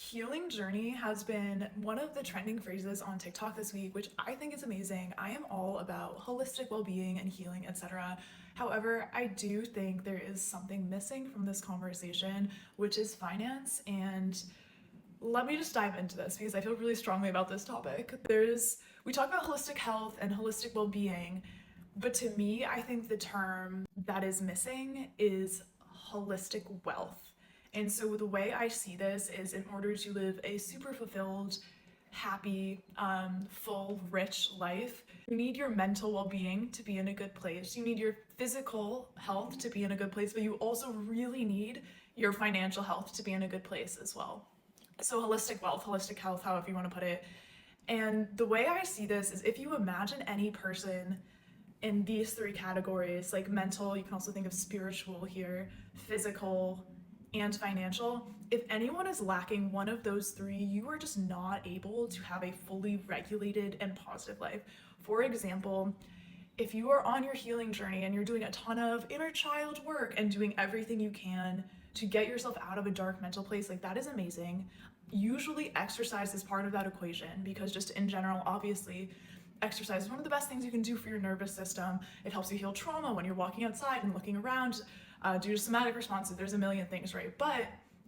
Healing journey has been one of the trending phrases on TikTok this week, which I think is amazing. I am all about holistic well-being and healing, etc. However, I do think there is something missing from this conversation, which is finance. And let me just dive into this because I feel really strongly about this topic. We talk about holistic health and holistic well-being, but to me, I think the term that is missing is holistic wealth. And so the way I see this is in order to live a super fulfilled, happy, full, rich life, you need your mental well being to be in a good place. You need your physical health to be in a good place, but you also really need your financial health to be in a good place as well. So, holistic wealth, holistic health, however you want to put it. And the way I see this is if you imagine any person in these three categories, like mental, you can also think of spiritual here, physical, and financial. If anyone is lacking one of those three, you are just not able to have a fully regulated and positive life. For example, if you are on your healing journey and you're doing a ton of inner child work and doing everything you can to get yourself out of a dark mental place, like that is amazing. Usually exercise is part of that equation because just in general, obviously, exercise is one of the best things you can do for your nervous system. It helps you heal trauma when you're walking outside and looking around due to somatic responses. There's a million things, right? But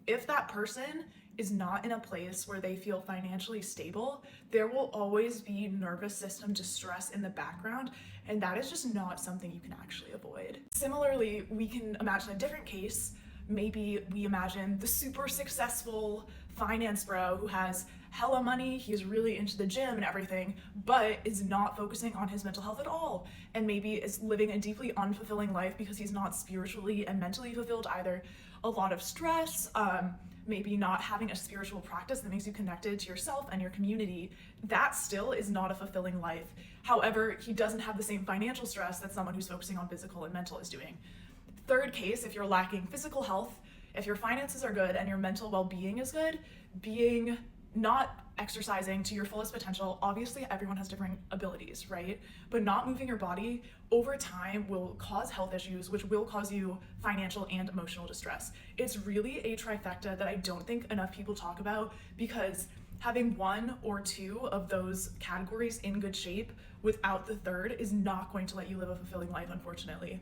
if that person is not in a place where they feel financially stable, there will always be nervous system distress in the background, and that is just not something you can actually avoid. Similarly, we can imagine a different case. Maybe we imagine the super successful finance bro who has hella money, he's really into the gym and everything, but is not focusing on his mental health at all. And maybe is living a deeply unfulfilling life because he's not spiritually and mentally fulfilled either. A lot of stress, maybe not having a spiritual practice that makes you connected to yourself and your community. That still is not a fulfilling life. However, he doesn't have the same financial stress that someone who's focusing on physical and mental is doing. Third case, if you're lacking physical health, if your finances are good and your mental well-being is good, being not exercising to your fullest potential, obviously everyone has different abilities, right? But not moving your body over time will cause health issues, which will cause you financial and emotional distress. It's really a trifecta that I don't think enough people talk about because having one or two of those categories in good shape without the third is not going to let you live a fulfilling life, unfortunately.